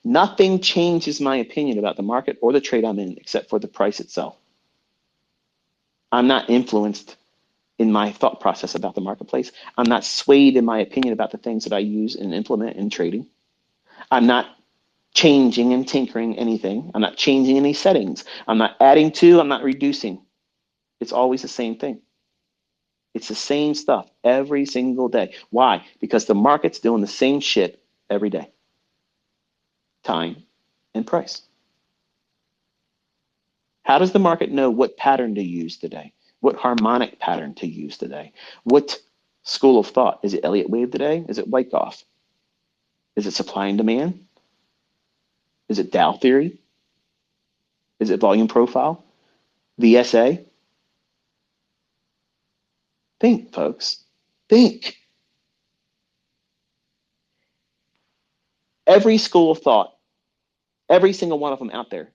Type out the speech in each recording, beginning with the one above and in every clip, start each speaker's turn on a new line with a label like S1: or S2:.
S1: Nothing changes my opinion about the market or the trade I'm in except for the price itself. I'm not influenced in my thought process about the marketplace. I'm not swayed in my opinion about the things that I use and implement in trading. I'm not changing and tinkering anything. I'm not changing any settings. I'm not adding to, I'm not reducing. It's always the same thing. It's the same stuff every single day. Why? Because the market's doing the same shit every day. Time and price. How does the market know what pattern to use today? What harmonic pattern to use today? What school of thought? Is it Elliott wave today? Is it Wyckoff? Is it supply and demand? Is it Dow theory? Is it volume profile? VSA? Think, folks. Think. Every school of thought, every single one of them out there,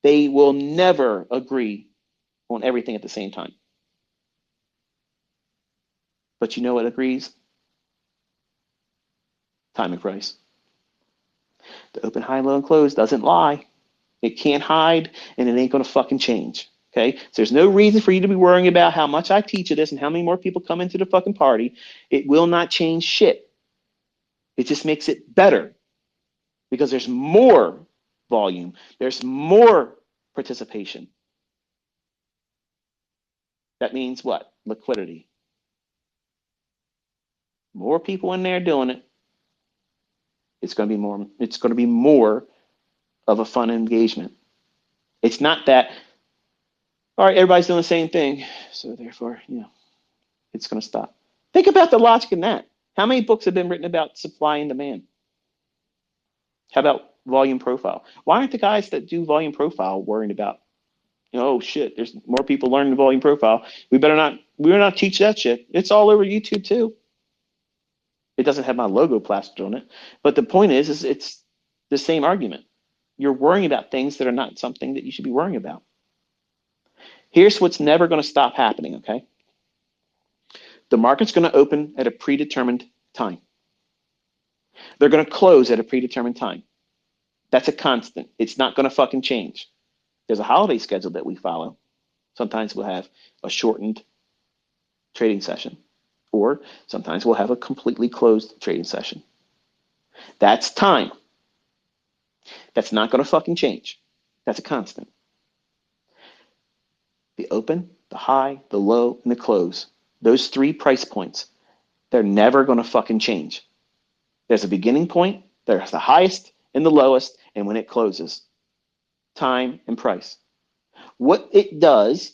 S1: they will never agree on everything at the same time. But you know what agrees? Time and price. The open, high, low, and close doesn't lie. It can't hide, and it ain't going to fucking change. Okay? So there's no reason for you to be worrying about how much I teach you this and how many more people come into the fucking party. It will not change shit. It just makes it better because there's more volume. There's more participation. That means what? Liquidity. More people in there doing it. It's going to be more of a fun engagement. It's not that, all right, everybody's doing the same thing, so therefore, it's going to stop. Think about the logic in that. How many books have been written about supply and demand? How about volume profile? Why aren't the guys that do volume profile worrying about, oh shit, there's more people learning the volume profile. We better not teach that shit. It's all over YouTube too. It doesn't have my logo plastered on it. But the point is it's the same argument. You're worrying about things that are not something that you should be worrying about. Here's what's never going to stop happening, okay? The market's going to open at a predetermined time. They're going to close at a predetermined time. That's a constant. It's not going to fucking change. There's a holiday schedule that we follow. Sometimes we'll have a shortened trading session, or sometimes we'll have a completely closed trading session. That's time. That's not going to fucking change. That's a constant. The open, the high, the low, and the close. Those 3 price points, they're never going to fucking change. There's a beginning point, there's the highest and the lowest, and when it closes. Time and price. What it does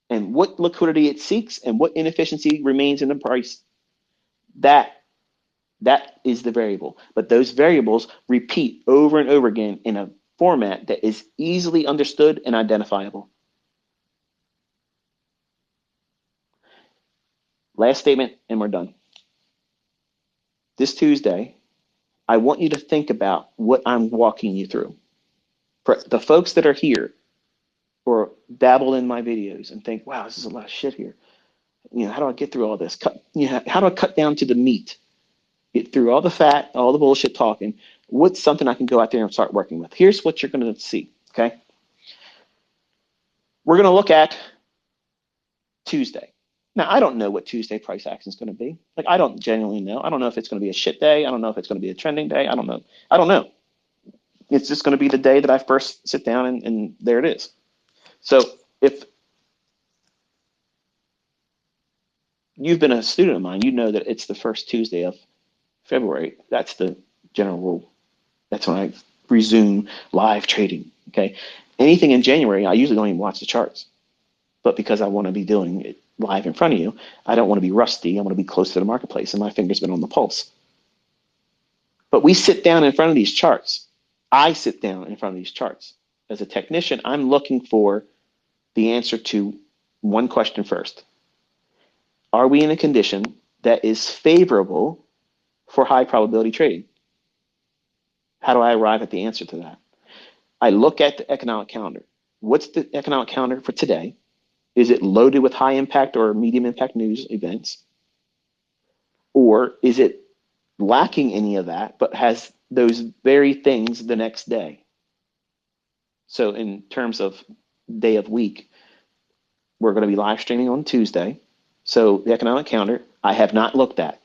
S1: and what liquidity it seeks and what inefficiency remains in the price, that is the variable. But those variables repeat over and over again in a format that is easily understood and identifiable. Last statement, and we're done. This Tuesday, I want you to think about what I'm walking you through. For the folks that are here or dabble in my videos and think, wow, this is a lot of shit here. How do I get through all this? How do I cut down to the meat? Get through all the fat, all the bullshit talking. What's something I can go out there and start working with? Here's what you're going to see, okay? We're going to look at Tuesday. Now, I don't know what Tuesday price action is going to be. Like, I don't genuinely know. I don't know if it's going to be a shit day. I don't know if it's going to be a trending day. I don't know. I don't know. It's just going to be the day that I first sit down and there it is. So if you've been a student of mine, you know that it's the first Tuesday of February. That's the general rule. That's when I resume live trading, okay? Anything in January, I usually don't even watch the charts. But because I want to be doing it live in front of you, I don't want to be rusty. I want to be close to the marketplace, and my finger's been on the pulse. But we sit down in front of these charts. I sit down in front of these charts. As a technician, I'm looking for the answer to one question first. Are we in a condition that is favorable for high probability trading? How do I arrive at the answer to that? I look at the economic calendar. What's the economic calendar for today? Is it loaded with high impact or medium impact news events? Or is it lacking any of that, but has those very things the next day. So in terms of day of week, we're going to be live streaming on Tuesday. So the economic calendar, I have not looked at.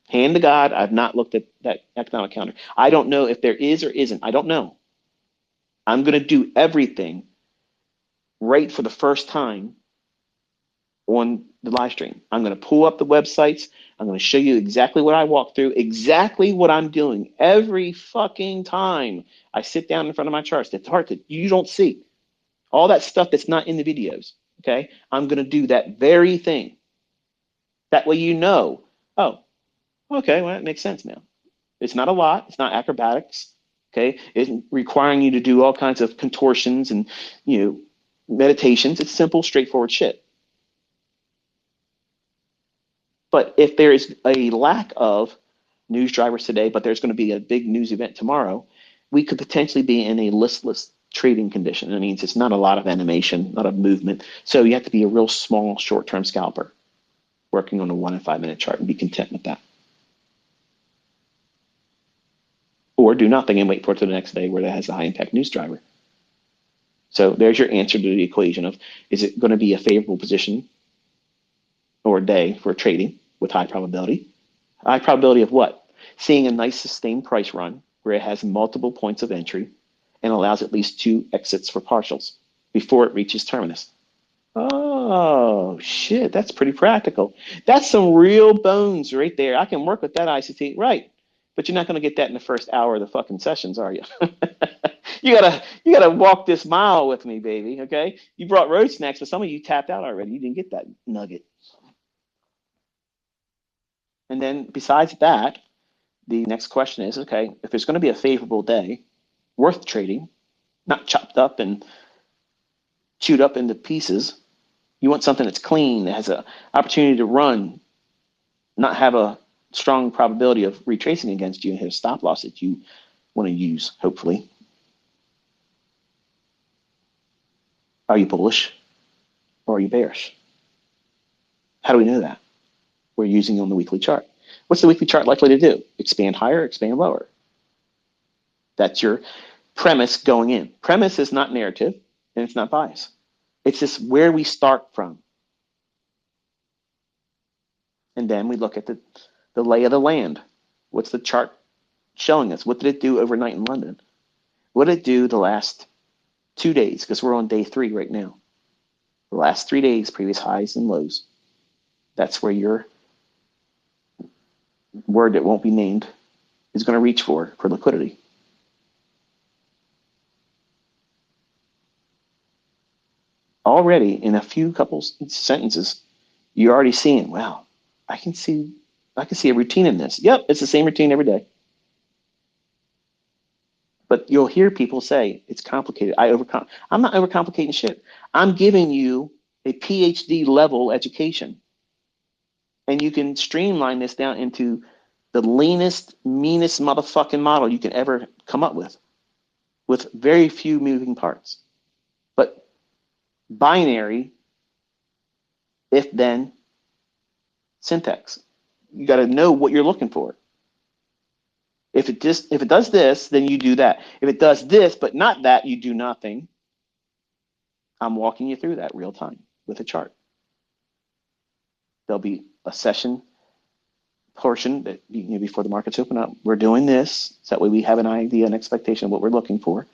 S1: Hand to God, I've not looked at that economic calendar. I don't know if there is or isn't. I don't know. I'm going to do everything right for the first time on the live stream. I'm going to pull up the websites. I'm going to show you exactly what I walk through, exactly what I'm doing every fucking time I sit down in front of my charts. The part that you don't see, all that stuff that's not in the videos. Okay, I'm going to do that very thing. That way, oh, okay, well, that makes sense now. It's not a lot. It's not acrobatics. Okay, it's requiring you to do all kinds of contortions and meditations. It's simple, straightforward shit. But if there is a lack of news drivers today, but there's going to be a big news event tomorrow, we could potentially be in a listless trading condition. That means it's not a lot of animation, not a movement. So you have to be a real small, short-term scalper working on a 1 and 5 minute chart and be content with that. Or do nothing and wait for it to the next day where that has a high impact news driver. So there's your answer to the equation of, is it going to be a favorable position or day for trading with high probability? High probability of what? Seeing a nice sustained price run where it has multiple points of entry and allows at least 2 exits for partials before it reaches terminus. Oh, shit, that's pretty practical. That's some real bones right there. I can work with that ICT, right? But you're not going to get that in the first hour of the fucking sessions, are you? you gotta walk this mile with me, baby, okay? You brought road snacks, but some of you tapped out already. You didn't get that nugget. And then besides that, the next question is, okay, if there's going to be a favorable day, worth trading, not chopped up and chewed up into pieces, you want something that's clean, that has an opportunity to run, not have a strong probability of retracing against you and hit a stop loss that you want to use, hopefully. Are you bullish or are you bearish? How do we know that? We're using on the weekly chart. What's the weekly chart likely to do? Expand higher, expand lower. That's your premise going in. Premise is not narrative and it's not bias. It's just where we start from. And then we look at the lay of the land. What's the chart showing us? What did it do overnight in London? What did it do the last 2 days? Because we're on day 3 right now. The last 3 days, previous highs and lows. That's where your word that won't be named is going to reach for liquidity. Already in a few couple sentences, you're already seeing, wow, I can see a routine in this. Yep, it's the same routine every day. But you'll hear people say it's complicated. I'm not overcomplicating shit. I'm giving you a PhD level education. And you can streamline this down into the leanest, meanest motherfucking model you can ever come up with very few moving parts. But binary, if then syntax. You got to know what you're looking for. If it does this, then you do that. If it does this, but not that, you do nothing. I'm walking you through that real time with a chart. There'll be a session portion that before the markets open up. We're doing this, so that way we have an idea, an expectation of what we're looking for.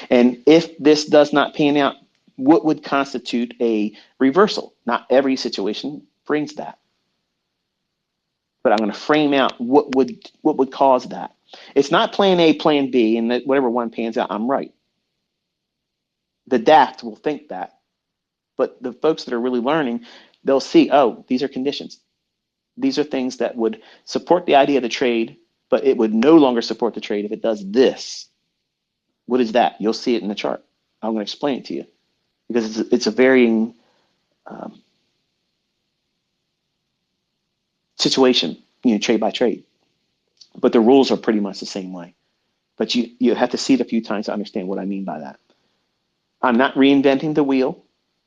S1: And if this does not pan out, what would constitute a reversal? Not every situation brings that. But I'm going to frame out what would cause that. It's not plan A, plan B, and that whatever one pans out, I'm right. The daft will think that. But the folks that are really learning, they'll see, oh, these are conditions. These are things that would support the idea of the trade, but it would no longer support the trade if it does this. What is that? You'll see it in the chart. I'm going to explain it to you because it's a varying situation, trade by trade. But the rules are pretty much the same way. But you have to see it a few times to understand what I mean by that. I'm not reinventing the wheel.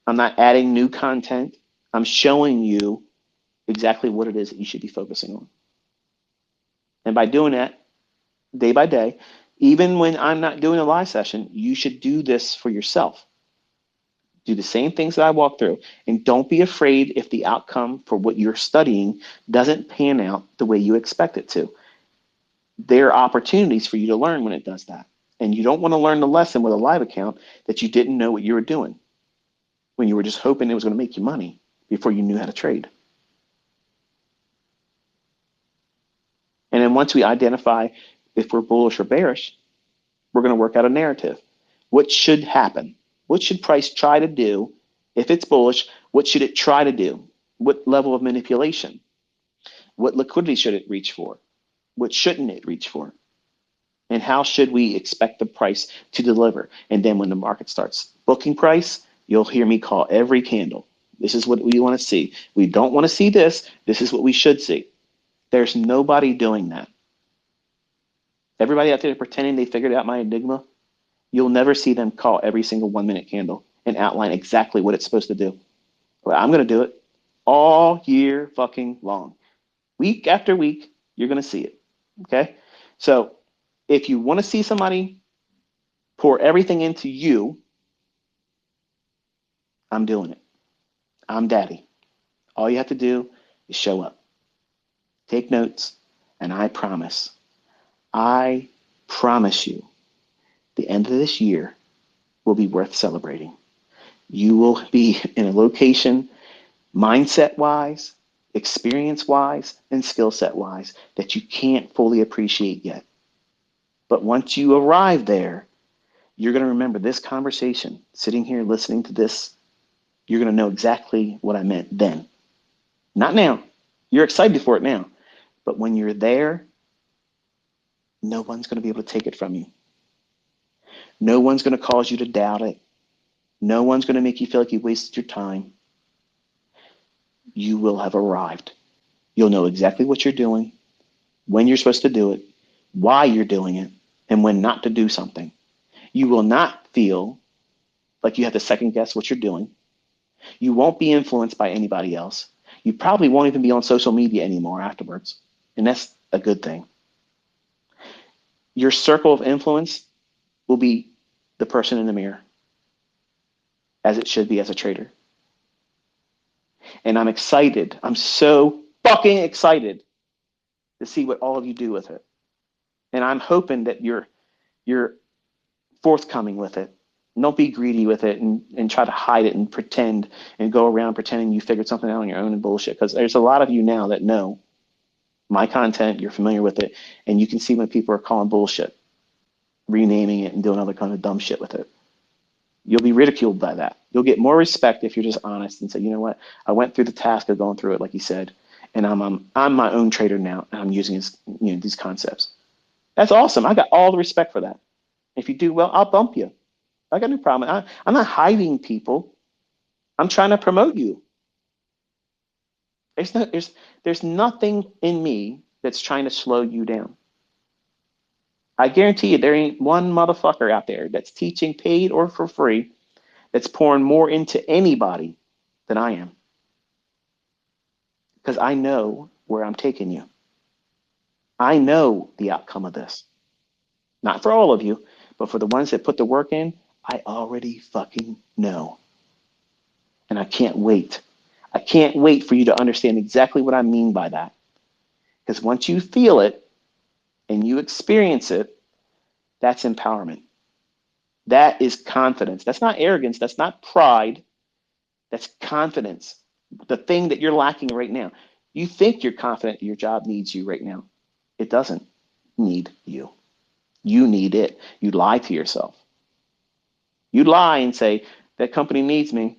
S1: I'm not adding new content. I'm showing you exactly what it is that you should be focusing on. And by doing that, day by day. Even when I'm not doing a live session, you should do this for yourself. Do the same things that I walk through. And don't be afraid if the outcome for what you're studying doesn't pan out the way you expect it to. There are opportunities for you to learn when it does that. And you don't want to learn the lesson with a live account that you didn't know what you were doing when you were just hoping it was going to make you money before you knew how to trade. And then once we identify if we're bullish or bearish, we're going to work out a narrative. What should happen? What should price try to do? If it's bullish, what should it try to do? What level of manipulation? What liquidity should it reach for? What shouldn't it reach for? And how should we expect the price to deliver? And then when the market starts booking price, you'll hear me call every candle. This is what we want to see. We don't want to see this. This is what we should see. There's nobody doing that. Everybody out there pretending they figured out my enigma, you'll never see them call every single 1 minute candle and outline exactly what it's supposed to do. But I'm going to do it all year fucking long. Week after week, you're going to see it. Okay? So if you want to see somebody pour everything into you, I'm doing it. I'm daddy. All you have to do is show up. Take notes, and I promise you, the end of this year will be worth celebrating. You will be in a location, mindset-wise, experience-wise, and skill set-wise, that you can't fully appreciate yet. But once you arrive there, you're going to remember this conversation, sitting here listening to this. You're going to know exactly what I meant then. Not now. You're excited for it now. But when you're there, no one's going to be able to take it from you. No one's going to cause you to doubt it. No one's going to make you feel like you wasted your time. You will have arrived. You'll know exactly what you're doing, when you're supposed to do it, why you're doing it, and when not to do something. You will not feel like you have to second guess what you're doing. You won't be influenced by anybody else. You probably won't even be on social media anymore afterwards. And that's a good thing. Your circle of influence will be the person in the mirror, as it should be as a trader. And I'm excited. I'm so fucking excited to see what all of you do with it. And I'm hoping that you're forthcoming with it. Don't be greedy with it and try to hide it and pretend and go around pretending you figured something out on your own and bullshit. Because there's a lot of you now that know my content, you're familiar with it, and you can see when people are calling bullshit, renaming it and doing other kind of dumb shit with it. You'll be ridiculed by that. You'll get more respect if you're just honest and say, you know what, I went through the task of going through it, like you said, and I'm my own trader now, and I'm using these concepts. That's awesome. I got all the respect for that. If you do well, I'll bump you. I got no problem. I'm not hiding people. I'm trying to promote you. There's nothing in me that's trying to slow you down. I guarantee you there ain't one motherfucker out there that's teaching paid or for free that's pouring more into anybody than I am. Because I know where I'm taking you. I know the outcome of this. Not for all of you, but for the ones that put the work in, I already fucking know. And I can't wait. I can't wait for you to understand exactly what I mean by that. Because once you feel it and you experience it, that's empowerment. That is confidence. That's not arrogance. That's not pride. That's confidence. The thing that you're lacking right now. You think you're confident your job needs you right now. It doesn't need you. You need it. You lie to yourself. You lie and say, that company needs me.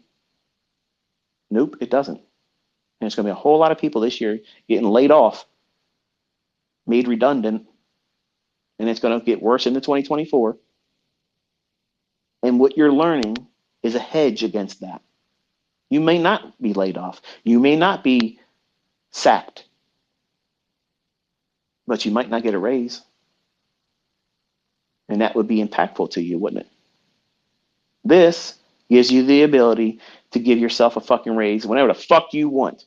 S1: Nope, it doesn't. And there's going to be a whole lot of people this year getting laid off, made redundant, and it's going to get worse into 2024. And what you're learning is a hedge against that. You may not be laid off. You may not be sacked, but you might not get a raise. And that would be impactful to you, wouldn't it? This gives you the ability to give yourself a fucking raise whenever the fuck you want.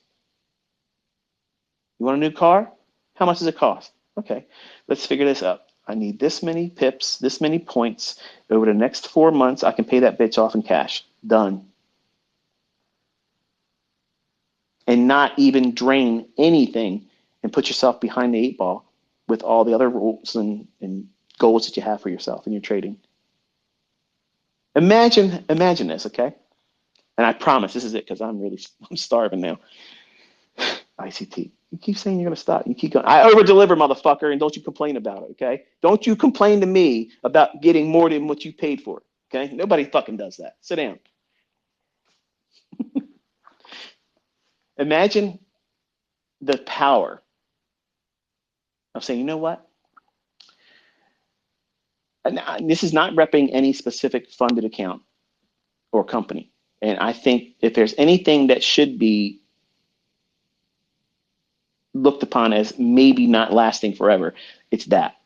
S1: You want a new car? How much does it cost? Okay, let's figure this out. I need this many pips, this many points. Over the next 4 months, I can pay that bitch off in cash. Done. And not even drain anything and put yourself behind the 8 ball with all the other rules and goals that you have for yourself in your trading. Imagine this, okay? And I promise this is it because I'm starving now. ICT. You keep saying you're going to stop. You keep going. I over deliver, motherfucker, and don't you complain about it, okay? Don't you complain to me about getting more than what you paid for, okay? Nobody fucking does that. Sit down. Imagine the power of saying, you know what? And this is not repping any specific funded account or company. And I think if there's anything that should be looked upon as maybe not lasting forever, it's that.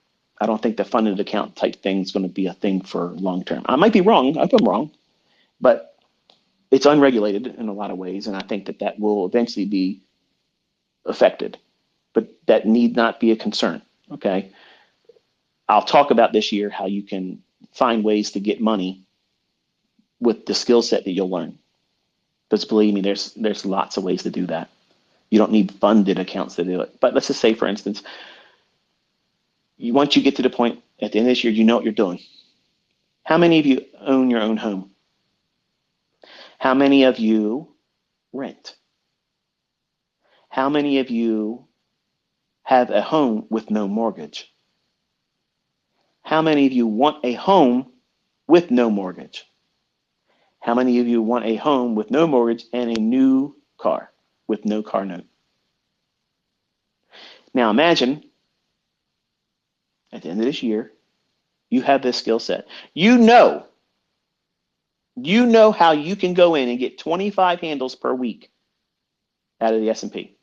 S1: I don't think the funded account type thing is going to be a thing for long term. I might be wrong. I've been wrong, but it's unregulated in a lot of ways, and I think that will eventually be affected. But that need not be a concern. Okay, I'll talk about this year how you can find ways to get money with the skill set that you'll learn. Because believe me, there's lots of ways to do that. You don't need funded accounts to do it. But let's just say, for instance, once you get to the point at the end of this year, you know what you're doing. How many of you own your own home? How many of you rent? How many of you have a home with no mortgage? How many of you want a home with no mortgage? How many of you want a home with no mortgage and a new car with no car note? Now imagine at the end of this year, you have this skill set. You know how you can go in and get 25 handles per week out of the S&P.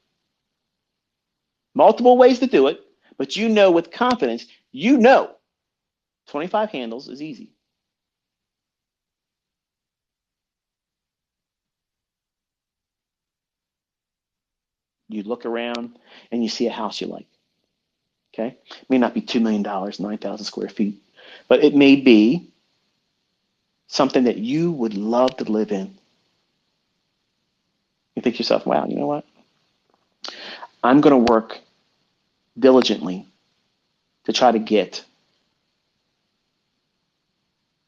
S1: Multiple ways to do it, but you know with confidence, 25 handles is easy. You look around and you see a house you like. Okay? It may not be $2 million, 9,000 square feet, but it may be something that you would love to live in. You think to yourself, wow, you know what? I'm going to work diligently to try to get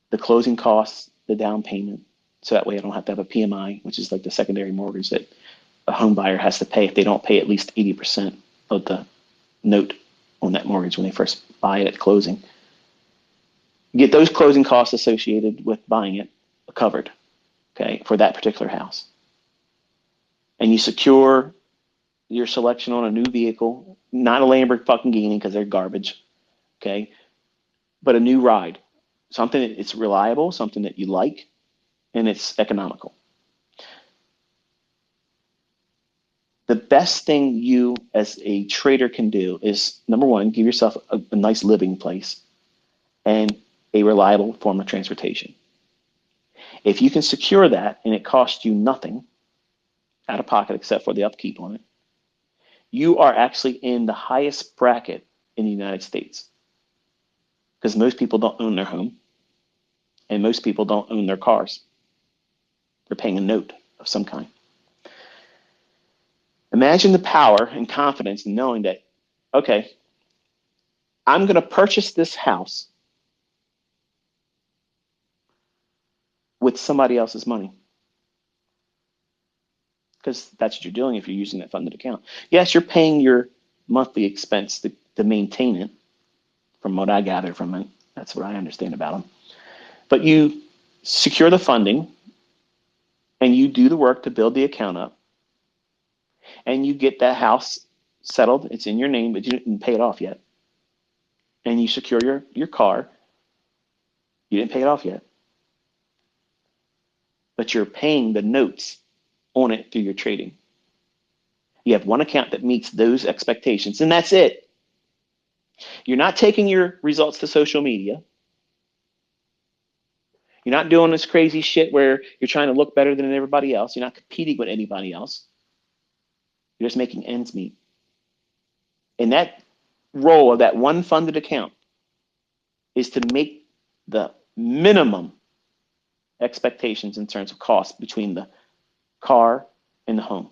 S1: the closing costs, the down payment, so that way I don't have to have a PMI, which is like the secondary mortgage that a home buyer has to pay if they don't pay at least 80% of the note on that mortgage when they first buy it at closing. Get those closing costs associated with buying it covered, okay, for that particular house. And you secure your selection on a new vehicle, not a Lamborghini because they're garbage, okay, but a new ride, something that's reliable, something that you like, and it's economical. The best thing you as a trader can do is, number one, give yourself a nice living place and a reliable form of transportation. If you can secure that and it costs you nothing out of pocket except for the upkeep on it, you are actually in the highest bracket in the United States, because most people don't own their home and most people don't own their cars. They're paying a note of some kind. Imagine the power and confidence in knowing that, okay, I'm going to purchase this house with somebody else's money, because that's what you're doing if you're using that funded account. Yes, you're paying your monthly expense to maintain it, from what I gather from it. That's what I understand about them. But you secure the funding and you do the work to build the account up, and you get that house settled. It's in your name, but you didn't pay it off yet. And you secure your car. You didn't pay it off yet, but you're paying the notes on it through your trading. You have one account that meets those expectations, and that's it. You're not taking your results to social media. You're not doing this crazy shit where you're trying to look better than everybody else. You're not competing with anybody else. You're just making ends meet. In that role of that one funded account, is to make the minimum expectations in terms of cost between the car and the home.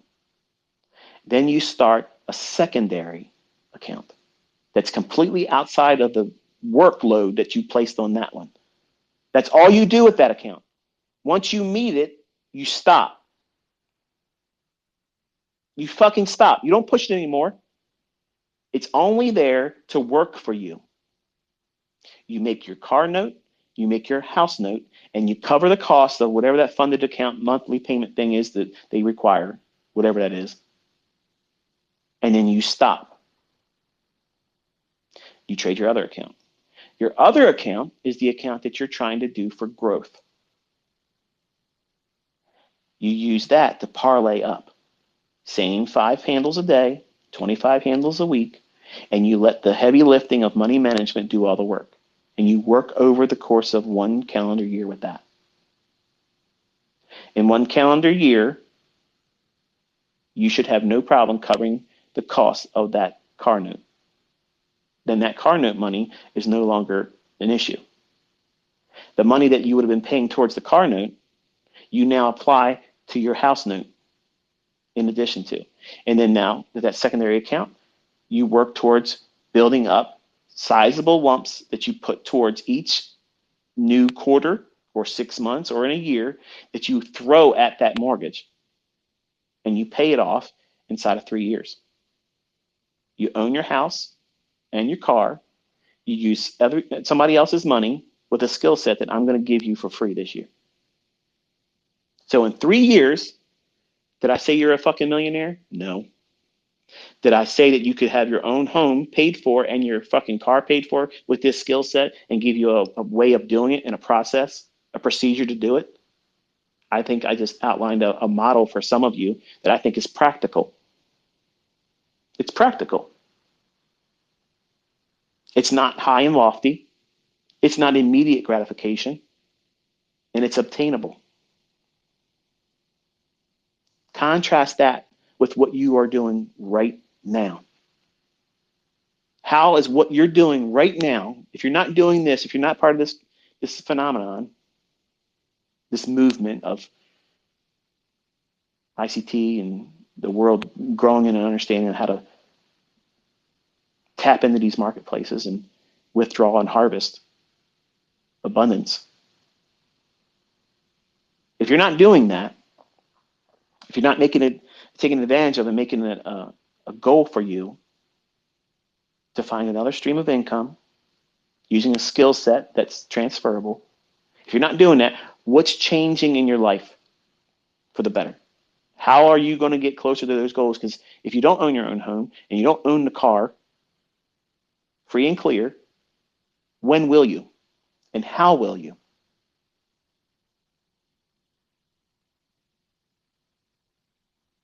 S1: Then you start a secondary account that's completely outside of the workload that you placed on that one. That's all you do with that account. Once you meet it, you stop. You fucking stop. You don't push it anymore. It's only there to work for you. You make your car note, you make your house note, and you cover the cost of whatever that funded account monthly payment thing is that they require, whatever that is. And then you stop. You trade your other account. Your other account is the account that you're trying to do for growth. You use that to parlay up. Same 5 handles a day, 25 handles a week, and you let the heavy lifting of money management do all the work. And you work over the course of 1 calendar year with that. In 1 calendar year, you should have no problem covering the cost of that car note. Then that car note money is no longer an issue. The money that you would have been paying towards the car note, you now apply to your house note in addition to. And then now with that secondary account, you work towards building up sizable lumps that you put towards each new quarter or 6 months or in a year that you throw at that mortgage, and you pay it off inside of 3 years. You own your house and your car. You use somebody else's money with a skill set that I'm going to give you for free this year. So in 3 years, did I say you're a fucking millionaire? No. Did I say that you could have your own home paid for and your fucking car paid for with this skill set and give you a way of doing it and a process, a procedure to do it? I think I just outlined a model for some of you that I think is practical. It's practical. It's not high and lofty. It's not immediate gratification. And it's obtainable. Contrast that with what you are doing right now. How is what you're doing right now, if you're not doing this, if you're not part of this phenomenon, this movement of ICT and the world growing in an understanding of how to tap into these marketplaces and withdraw and harvest abundance. If you're not doing that, if you're not taking advantage of it, making it a goal for you to find another stream of income using a skill set that's transferable, if you're not doing that, what's changing in your life for the better? How are you going to get closer to those goals? Because if you don't own your own home and you don't own the car, free and clear, when will you? And how will you?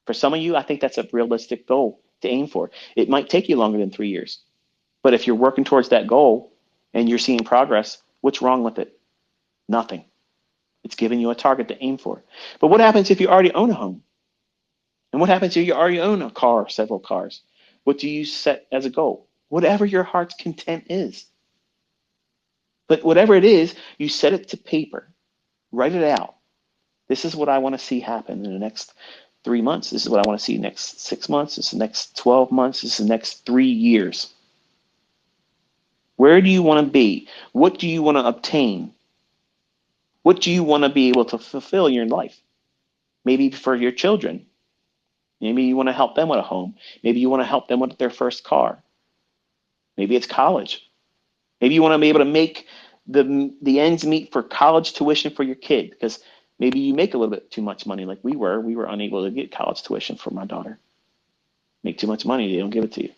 S1: For some of you, I think that's a realistic goal to aim for. It might take you longer than 3 years. But if you're working towards that goal and you're seeing progress, what's wrong with it? Nothing. It's giving you a target to aim for. But what happens if you already own a home? And what happens if you already own a car, several cars? What do you set as a goal? Whatever your heart's content is. But whatever it is, you set it to paper. Write it out. This is what I want to see happen in the next 3 months. This is what I want to see next 6 months. This is the next 12 months. This is the next 3 years. Where do you want to be? What do you want to obtain? What do you want to be able to fulfill in your life? Maybe for your children. Maybe you want to help them with a home. Maybe you want to help them with their first car. Maybe it's college. Maybe you want to be able to make the ends meet for college tuition for your kid, because maybe you make a little bit too much money like we were. We were unable to get college tuition for my daughter. Make too much money, they don't give it to you.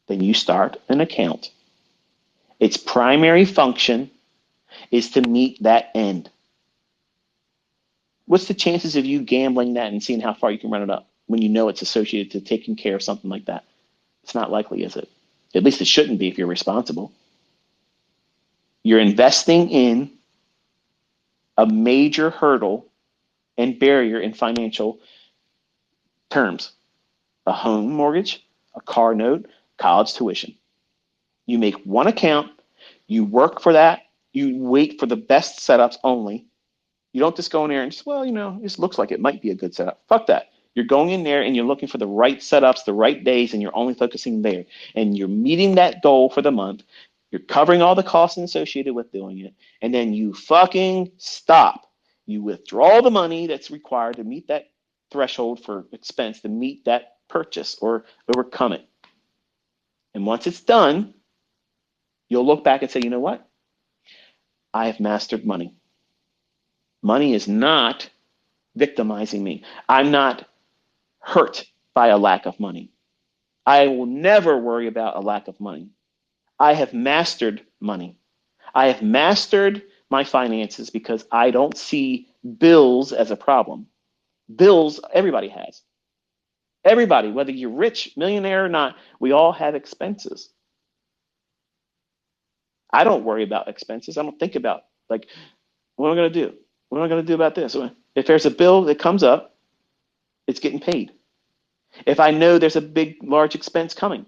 S1: Then you start an account. Its primary function is to meet that end. What's the chances of you gambling that and seeing how far you can run it up when you know it's associated to taking care of something like that? It's not likely, is it? At least it shouldn't be if you're responsible. You're investing in a major hurdle and barrier in financial terms. A home mortgage, a car note, college tuition. You make one account, you work for that, you wait for the best setups only. You don't just go in there and just, well, this looks like it might be a good setup. Fuck that. You're going in there and you're looking for the right setups, the right days, and you're only focusing there. And you're meeting that goal for the month. You're covering all the costs associated with doing it. And then you fucking stop. You withdraw the money that's required to meet that threshold for expense, to meet that purchase or overcome it. And once it's done, you'll look back and say, you know what? I have mastered money. Money is not victimizing me. I'm not hurt by a lack of money. I will never worry about a lack of money. I have mastered money. I have mastered my finances because I don't see bills as a problem. Bills, everybody has. Everybody, whether you're rich, millionaire or not, we all have expenses. I don't worry about expenses. I don't think about, like, what am I going to do? What am I going to do about this? If there's a bill that comes up, it's getting paid. If I know there's a big, large expense coming,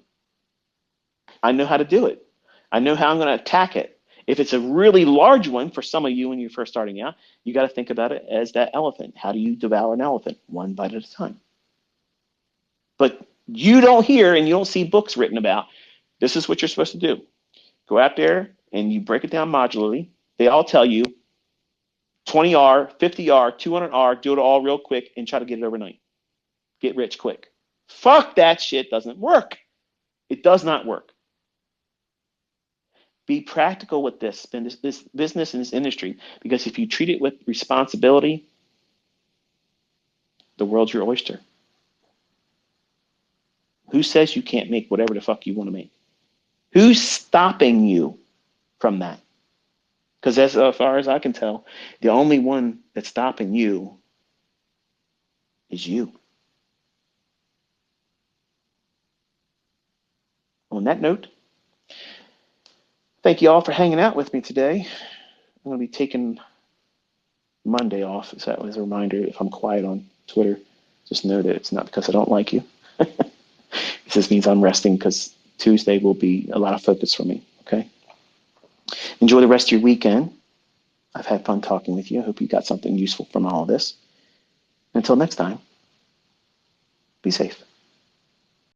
S1: I know how to do it. I know how I'm going to attack it. If it's a really large one for some of you when you're first starting out, you got to think about it as that elephant. How do you devour an elephant? One bite at a time. But you don't hear and you don't see books written about, this is what you're supposed to do. Go out there and you break it down modularly. They all tell you 20R, 50R, 200R, do it all real quick and try to get it overnight. Get rich quick. Fuck that shit, doesn't work. It does not work. Be practical with this business and this industry, because if you treat it with responsibility, the world's your oyster. Who says you can't make whatever the fuck you want to make? Who's stopping you from that? Because as far as I can tell, the only one that's stopping you is you. On that note, thank you all for hanging out with me today. I'm going to be taking Monday off, so that was a reminder. If I'm quiet on Twitter, just know that it's not because I don't like you. It just means I'm resting, because Tuesday will be a lot of focus for me, okay? Enjoy the rest of your weekend. I've had fun talking with you. I hope you got something useful from all of this. Until next time, be safe.